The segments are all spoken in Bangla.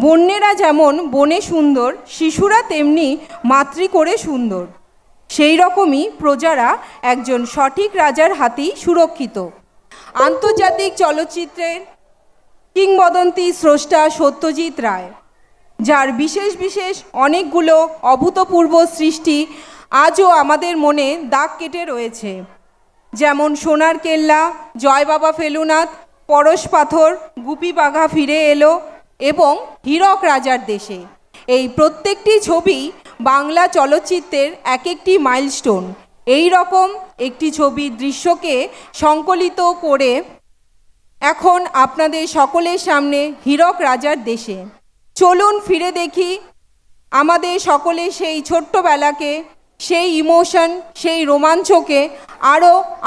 বন্যেরা যেমন বনে সুন্দর, শিশুরা তেমনি মাতৃ করে সুন্দর। সেই রকমই প্রজারা একজন সঠিক রাজার হাতেই সুরক্ষিত। আন্তর্জাতিক চলচ্চিত্রের কিংবদন্তি স্রষ্টা সত্যজিৎ রায়, যার বিশেষ বিশেষ অনেকগুলো অভূতপূর্ব সৃষ্টি আজও আমাদের মনে দাগ কেটে রয়েছে, যেমন সোনার কেল্লা, জয় বাবা ফেলুনাথ, পরশ পাথর, গুপি বাঘা ফিরে এলো এবং হীরক রাজার দেশে। এই প্রত্যেকটি ছবি বাংলা চলচ্চিত্রের এক একটি মাইলস্টোন। এই রকম একটি ছবির দৃশ্যকে সংকলিত করে এখন আপনাদের সকলের সামনে হীরক রাজার দেশে। চলুন ফিরে দেখি আমাদের সকলের সেই ছোট্টবেলাকে, সেই ইমোশন, সেই রোমাঞ্চকে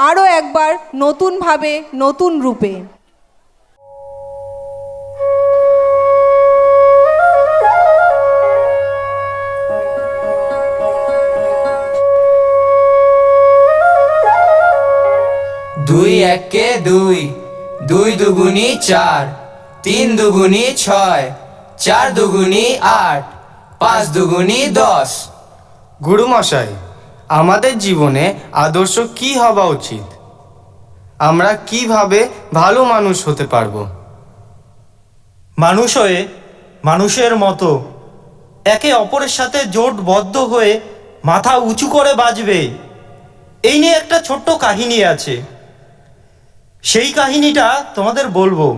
আরও একবার নতুনভাবে, নতুন রূপে। দুই একে দুই, দুই দুগুনি চার, তিন দুগুনি ছয়, চার দুগুনি আট, পাঁচ দুগুনি 10। গুরুমশাই, আমাদের জীবনে আদর্শ কি হওয়া উচিত? আমরা কিভাবে ভালো মানুষ হতে পারবো? মানুষ হয়ে মানুষের মতো একে অপরের সাথে জোটবদ্ধ হয়ে মাথা উঁচু করে বাঁচবে, এই নিয়ে একটা ছোট্ট কাহিনী আছে। সেই কাহিনীটা তোমাদের বলবো।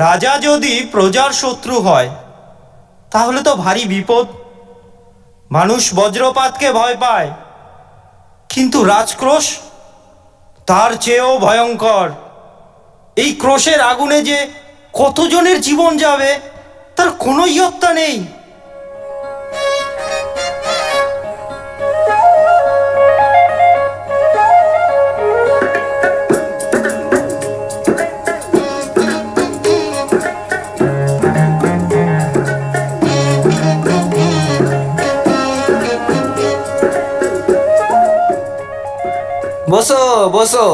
রাজা যদি প্রজার শত্রু হয় তাহলে তো ভারী বিপদ। মানুষ বজ্রপাতকে ভয় পায়, কিন্তু রাজক্রোশ তার চেয়েও ভয়ঙ্কর। এই ক্রোশের আগুনে যে কতজনের জীবন যাবে তার কোনো ইয়ত্তা নেই। বসো বসো,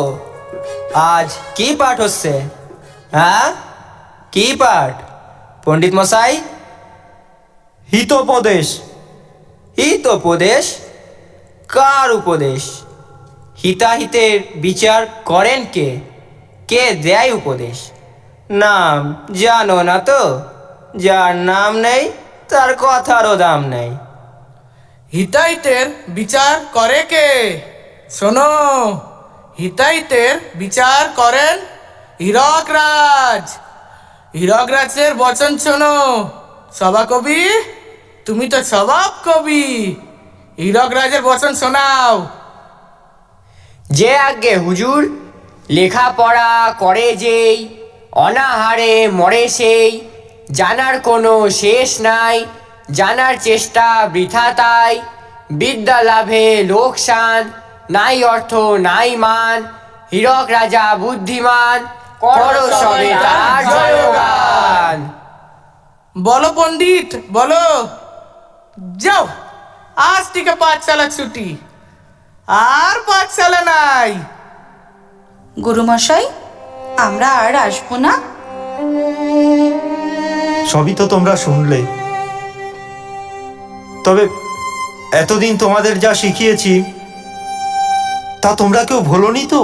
আজ কি পাঠ হচ্ছে? হ্যাঁ, কি পাঠ পণ্ডিত মশাই? হিতোপদেশ। হিতোপদেশ? কার উপদেশ? হিতাহিতের বিচার করেন কে? কে দেয় উপদেশ? নাম জানো না তো? যার নাম নেই তার কথারও দাম নেই। হিতাহিতের বিচার করে কে? শোনো, হিতাহিতের বিচার করেন হীরক রাজ। হীরক রাজের বচন শোনো। সভাকবি, তুমি তো স্বভাব কবি, হীরক রাজের বচন শোনাও। যে আজ্ঞে হুজুর, লেখাপড়া করে যেই, অনাহারে মরে সেই, জানার কোনো শেষ নাই, জানার চেষ্টা বৃথা তাই, বিদ্যা লাভে লোকসান, নাই অর্থ নাই মান, হীরক রাজা বুদ্ধিমান, করো সবে তার জয়গান। বলো পণ্ডিত বলো, যাও, আজ থেকে পাঠশালা ছুটি, আর পাঠশালা নাই। গুরুমশাই, আমরা আর আসবো না। সবই তো তোমরা শুনলে। তবে এতদিন তোমাদের যা শিখিয়েছি তা তোমরা কেউ ভোলোনি তো?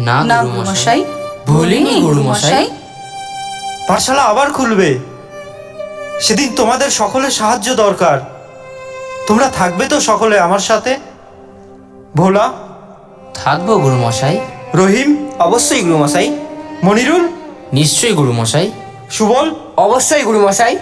না গুরুমশাই, ভুলিনি গুরুমশাই। পাঠশালা আবার খুলবে, সেদিন তোমাদের সকলের সাহায্য দরকার। তোমরা থাকবে তো সকলে আমার সাথে? ভোলা, থাকবো গুরুমশাই। রহিম, অবশ্যই গুরুমশাই। মনিরুল, নিশ্চয়ই গুরুমশাই। সুবল, অবশ্যই গুরুমশাই।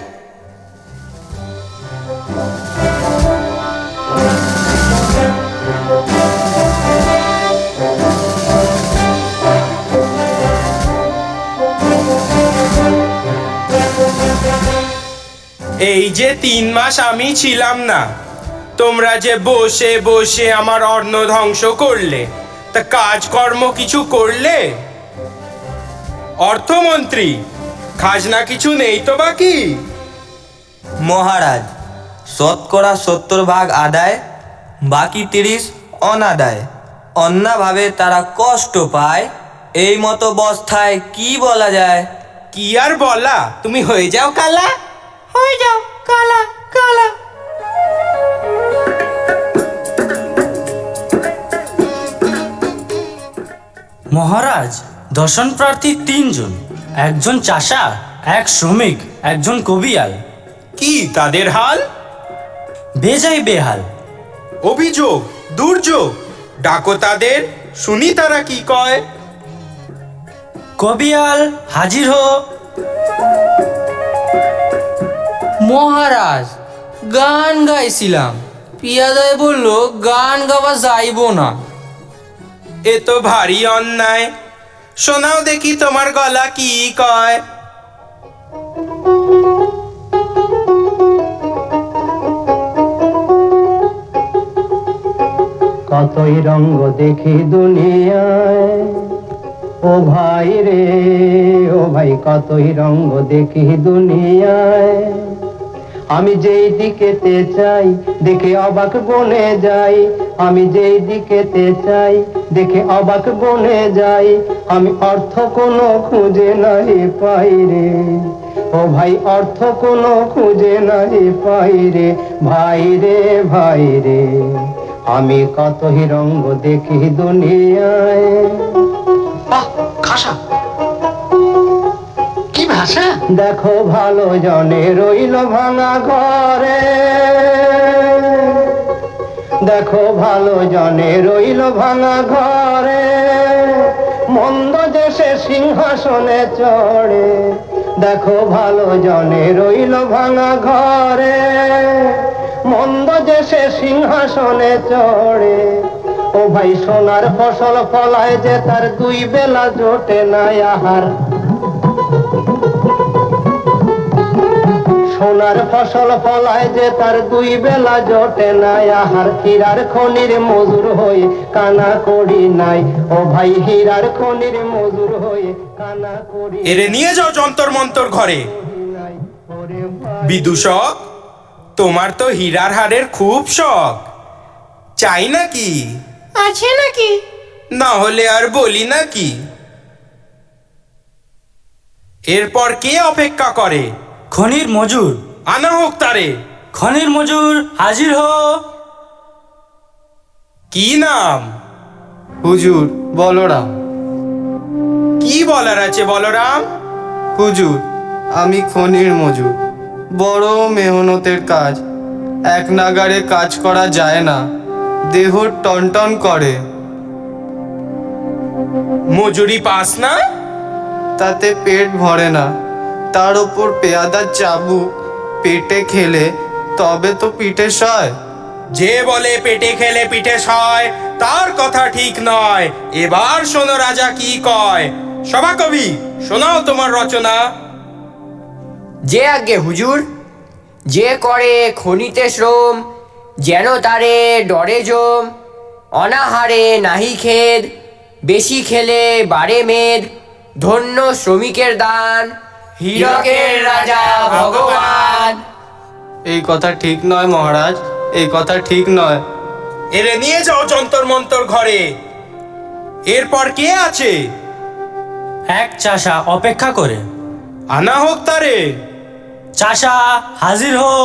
এই যে 3 মাস আমি ছিলাম না, তোমরা যে বসে বসে আমার অন্ন ধ্বংস করলে, তা কাজকর্ম কিছু করলে? অর্থমন্ত্রী, খাজনা কিছু নেই তো বাকি? মহারাজ, শতকরা 70 ভাগ আদায়, বাকি 30 অনাদায়। অন্যভাবে তারা কষ্ট পায়, এই মতো অবস্থায় কি বলা যায়? কি আর বলা, তুমি হয়ে যাও কালা, হয়ে যাও কালা কালা। মহারাজ, দর্শন প্রার্থী 3 জন, একজন চাষা, এক শ্রমিক, একজন কবিয়াল। কি তাদের হাল? বেজায় বেহাল। অভিযোগ, দুর্যোগ, ডাকো তাদের, শুনি তারা কি কয়। কবিয়াল হাজির হো। মহারাজ, গান গাইছিলাম, পিয়াদায় বলল গান গাওয়া যাইব না। এ তো ভারী অন্যায়, শোনাও দেখি তোমার গলা কি কয়। কতই রঙ্গ দেখি দুনিয়ায়, ও ভাই রে ও ভাই, কতই রঙ্গ দেখি দুনিয়ায়। আমি যেই দিকেতে চাই দেখে অবাক বনে যাই, আমি যেই দিকেতে চাই দেখে অবাক বনে যাই। আমি অর্থ কোনো খুঁজে নাই পাই রে, ও ভাই অর্থ কোনো খুঁজে নাই পাই রে, ভাই রে ভাই রে। আমি কতই রঙ্গ দেখি দুনিয়ায়। খাসা কি ভাষা! দেখো ভালো জনে রইল ভাঙা ঘরে, দেখো ভালো জনে রইল ভাঙা ঘরে। মন্দ দেশে সিংহাসনে চড়ে, দেখো ভালো জনে রইল ভাঙা ঘরে। মন্দ দেশে সিংহাসনে চড়ে, ও ভাই সোনার ফসল ফলায় যে তার 2 বেলা জোটে না আহার। সোনার ফসল ফলায় যে তার 2 বেলা জোটে না আহার। হীরার খনির মজুর হয়ে কানা করি নাই, ও ভাই হীরার খনির মজুর হয়ে কানা করি এরে নিয়ে যাও যন্তর মন্তর ঘরে। নাই। ওরে ভাই বিদূষক, তোমার তো হীরার হারের খুব শখ, চাই নাকি? আছে নাকি? না হলে আর বলি নাকি। এরপর কে অপেক্ষা করে? খনির মজুর। আনা হোক তারে। খনির মজুর হাজির হো। কি নাম? হুজুর বলরাম। কি বলার আছে বলরাম? হুজুর, আমি খনির মজুর, বড় মেহনতের কাজ, এক নাগাড়ে কাজ করা যায় না, দেহ টনটন করে। মজুরি পাস না? তাতে পেট ভরে না, তার ওপর পেয়াদার চাবুক পেটে খেলে তবে তো পিঠে সয়। যে বলে পেটে খেলে পিঠে সয়, তার কথা ঠিক নয়। এবার শোনো রাজা কি কয়। সভা কবি, শোনাও তোমার রচনা। যে আজ্ঞে হুজুর, যে করে খনিতে শ্রম, যেন তারে ডরে জম। অনাহারে নাহি খেদ, বেশি খেলে বাড়ে মেদ। ধন্য শ্রমিকের দান, হীরকের রাজা ভগবান। এই কথা ঠিক নয় মহারাজ, এই কথা ঠিক নয়। এরে নিয়ে যাও যন্তর মন্তর ঘরে। এরপর কে আছে? এক চাষা অপেক্ষা করে। আনা হোক তারে। চাষা হাজির হো।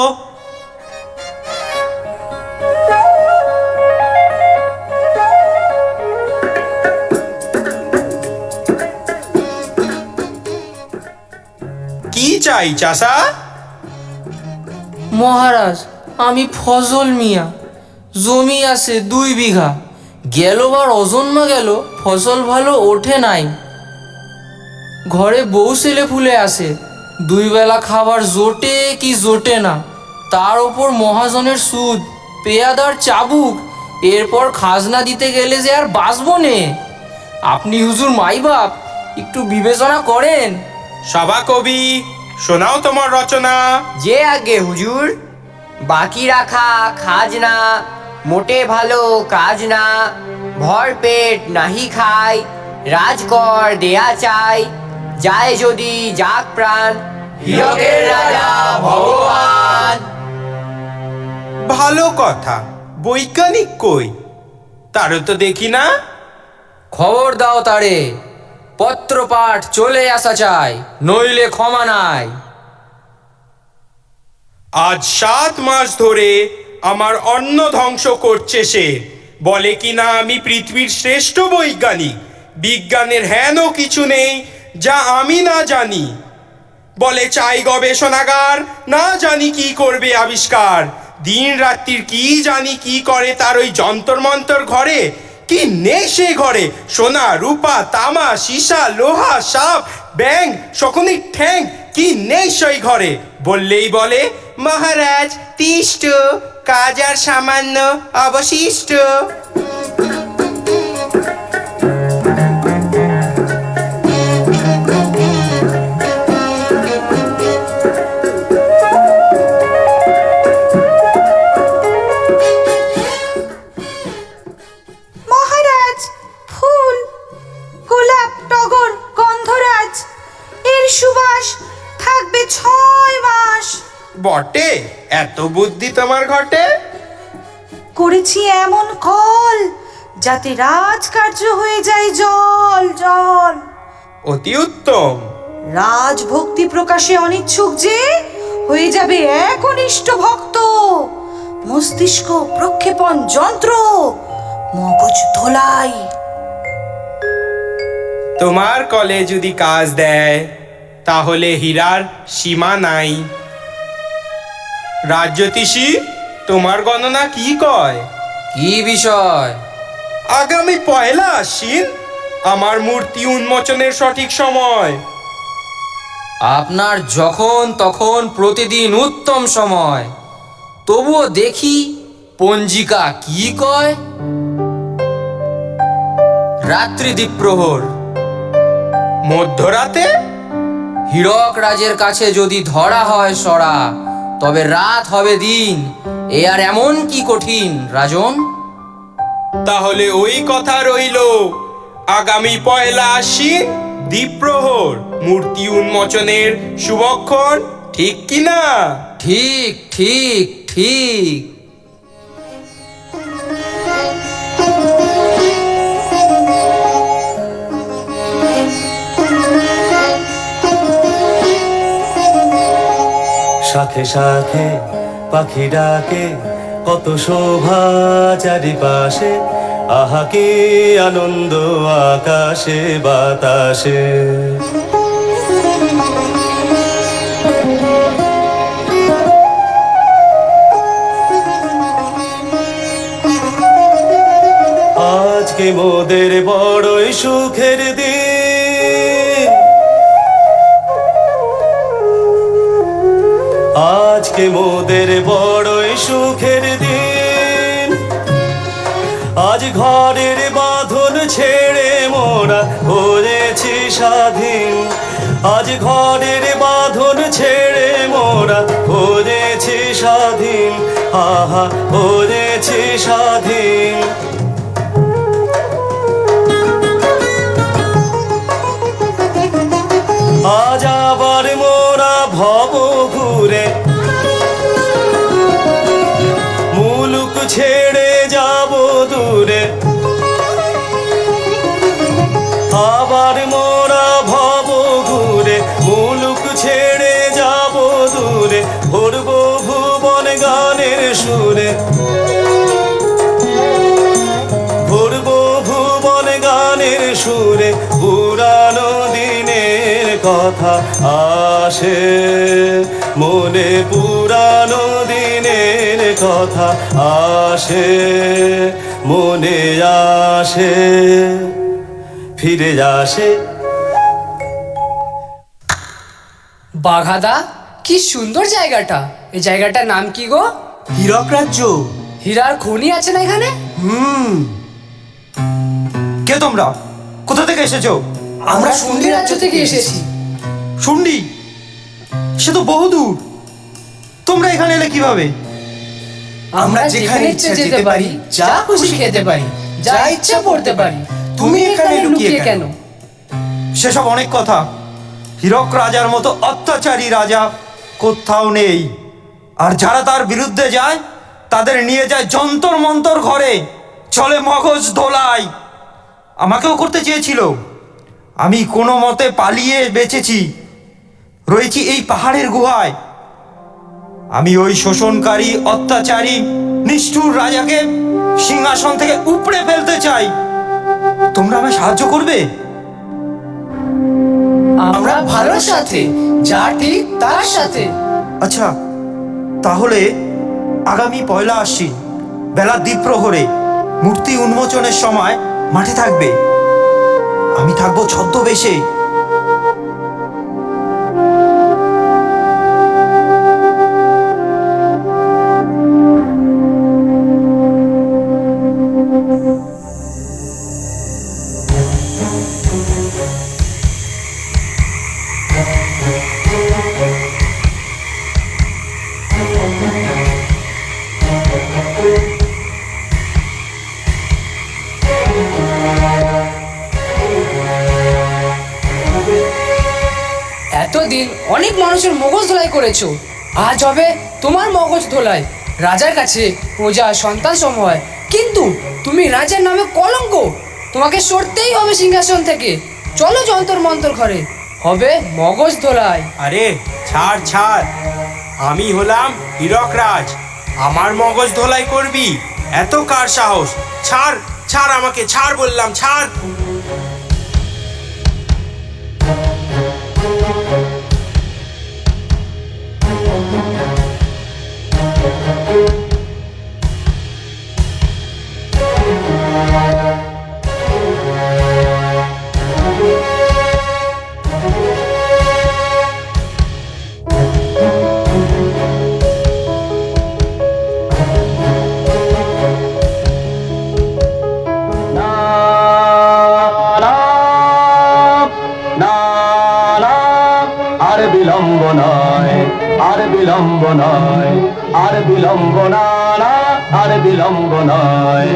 কি চাই চাষা? মহারাজ, আমি ফজল মিয়া, জমি আছে 2 বিঘা। গেলবার অজন্মা গেল, ফসল ভালো ওঠে নাই। ঘরে বউ ছেলে ফুলে আছে, 2 বেলা খাবার জোটে কি জোটে না। তার ওপর মহাজনের সুদ, পেয়াদার চাবুক। এরপর খাজনা দিতে গেলে যে আর বাঁচব নে। আপনি হুজুর মাই বাপ, একটু বিবেচনা করেন। সভা কবি, শোনাও তোমার রচনা। যে আজ্ঞে হুজুর, বাকি রাখা খাজনা মোটে ভালো কাজ না। ভর পেট নাহি খায়, রাজকর দেয়া চাই। যায় যদি যাক প্রাণ, হীরকের রাজা ভগবান। ভালো কথা, বৈজ্ঞানিক কই? তারও তো দেখি না। খবর দাও তারে, পত্রপাঠ চলে আসা চাই, নইলে ক্ষমা নাই। আজ 7 মাস ধরে আমার অন্ন ধ্বংস করছে সে। বলে কিনা আমি পৃথিবীর শ্রেষ্ঠ বৈজ্ঞানিক, বিজ্ঞানের হেনও কিছু নেই যা আমি না জানি। বলে চাই গবেষণাগার, না জানি কি করবে আবিষ্কার। দিন রাত্রির কি জানি কি করে তার ওই যন্তর মন্তর ঘরে। কি নেই সে ঘরে? সোনা রূপা তামা সীসা লোহা সাপ ব্যাং শকুনির ঠ্যাং, কি নেই সেই ঘরে? বললেই বলে মহারাজ তিষ্ঠ, কাজ আর সামান্য অবশিষ্ট। মহারাজ, ফুল, গোলাপ, টগর, গন্ধরাজ এর সুবাস থাকবে 6 মাস। বটে, এত বুদ্ধি তোমার ঘটে? করেছি এমন কল যাতে রাজকার্য হয়ে যায় জল জল। অতি উত্তম। রাজভক্তি প্রকাশে অনিচ্ছুক যে হয়ে যাবে একনিষ্ঠ ভক্ত। মস্তিষ্ক প্রক্ষেপণ যন্ত্র, মগজ ধোলাই। তোমার কলে যদি কাজ দেয় তাহলে হীরার সীমা নাই। রাজ্যতীষী, তোমার গণনা কি কয়? কি বিষয়? আগামী 1 আশ্বিন আমার মূর্তি উন্মোচনের সঠিক সময়। আপনার যখন তখন প্রতিদিন উত্তম সময়। তবুও দেখি পঞ্জিকা কি কয়। রাত্রি দ্বীপ্রহর। মধ্যরাতে? হীরক রাজের কাছে যদি ধরা হয় সরা, তবে রাত হবে দিন। এ আর এমন কি কঠিন রাজন? তাহলে ওই কথা রইল, আগামী 1 আশ্বিন দ্বীপ্রহর মূর্তি উন্মোচনের শুভক্ষণ, ঠিক কিনা? ঠিক ঠিক ঠিক। শাখে শাখে পাখি ডাকে, কত শোভা চারিপাশে। আহা কি আনন্দ আকাশে বাতাসে। আজকে মোদের বড়ই সুখের দিন। আজকে মোদের বড়ই সুখের দিন। আজ ঘরের বাঁধন ছেড়ে মোরা হয়েছি স্বাধীন। আজ ঘরের বাঁধন ছেড়ে মোরা হয়েছি স্বাধীন। আহা হয়েছি স্বাধীন। আজ আবার মোরা ভব ঘুরে মুলুক ছেড়ে যাব দূরে। আবার মোরা ভব ঘুরে মুলুক ছেড়ে যাব দূরে। ভরব ভুবন গানের সুরে, ভরব ভুবন গানের সুরে। পুরানো দিনের কথা আসে মনে, পুরানো দিনের কথা আসে মনে, আসে ফিরে আসে। বাঘাদা, কি সুন্দর জায়গাটা। এই জায়গাটার নাম কি গো? হীরক রাজ্য। হীরার খনি আছে না এখানে? কে তোমরা? কোথা থেকে এসেছো? আমরা শুন্ডি রাজ্য থেকে এসেছি। শুন্ডি? সে তো বহুদূর। তোমরা এখানে এলে কিভাবে? আমরা যেখানে ইচ্ছে যেতে পারি, যা খুশি খেতে পারি, যা ইচ্ছা পড়তে পারি। তুমি এখানে লুকিয়ে কেন? সেসব অনেক কথা। হীরক রাজার মতো অত্যাচারী রাজা কোথাও নেই। আর যারা তার বিরুদ্ধে যায় তাদের নিয়ে যায় যন্তর মন্তর ঘরে, চলে মগজ ধোলাই। আমাকেও করতে চেয়েছিল, আমি কোনো মতে পালিয়ে বেঁচেছি, রয়েছি এই পাহাড়ের গুহায়। আমি ওই শোষণকারী, অত্যাচারী, নিষ্ঠুর রাজাকে সিংহাসন থেকে উপড়ে ফেলতে চাই। তোমরা আমায় সাহায্য করবে? আমরা ভালোর সাথে, যা ঠিক তার সাথে। আচ্ছা, তাহলে আগামী 1 আশ্বিন বেলা দ্বীপ্রহরে মূর্তি উন্মোচনের সময় মাঠে থাকবে। আমি থাকবো ছদ্মবেশে। এতদিন অনেক মানুষের মগজ ধোলাই করেছো, আজ হবে তোমার মগজ ধোলাই। রাজার কাছে প্রজা সন্তান সম হয়, কিন্তু তুমি রাজার নামে কলঙ্ক। তোমাকে সরতেই হবে সিংহাসন থেকে। চলো যন্তর মন্তর ঘরে, হবে মগজ ধোলাই। আরে ছাড় ছাড়, আমি হলাম হীরক রাজ, আমার মগজ ধোলাই করবি? এত কার সাহস? ছাড় ছাড়, আমাকে ছাড় বললাম, ছাড়। আর বিলম্ব নয়, আর বিলম্ব নয়, আর বিলম্ব না, আর বিলম্ব নয়।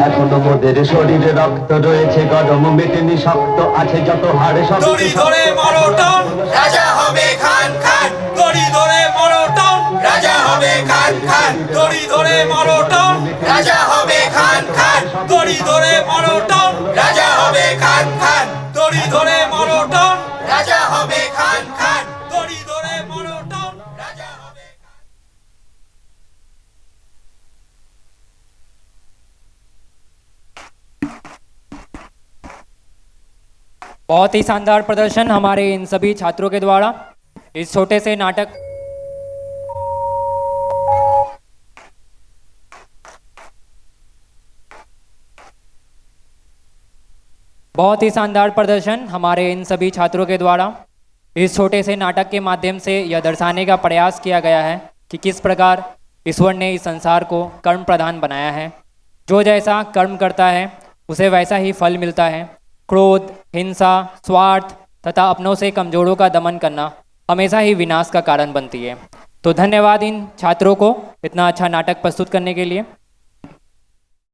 এখনো মোদের শরীরে রক্ত রয়েছে গরম, মেটেনি শক্ত আছে যত হাড়ে শক্ত। দড়ি ধরে মরটন, রাজা হবে খান খান। দড়ি ধরে মরটন, রাজা হবে খান খান। দড়ি ধরে মরটন, রাজা হবে খান খান। দড়ি ধরে মরটন, রাজা হবে খান খান। দড়ি ধরে মরটন, রাজা হবে খান খান। দড়ি ধরে মরটন, রাজা হবে। बहुत ही शानदार प्रदर्शन हमारे इन सभी छात्रों के द्वारा। इस छोटे से नाटक बहुत ही शानदार प्रदर्शन हमारे इन सभी छात्रों के द्वारा। इस छोटे से नाटक के माध्यम से यह दर्शाने का प्रयास किया गया है कि किस प्रकार ईश्वर ने इस संसार को कर्म प्रधान बनाया है। जो जैसा कर्म करता है उसे वैसा ही फल मिलता है। क्रोध, हिंसा, स्वार्थ तथा अपनों से कमजोरों का दमन करना हमेशा ही विनाश का कारण बनती है। तो धन्यवाद इन छात्रों को इतना अच्छा नाटक प्रस्तुत करने के लिए।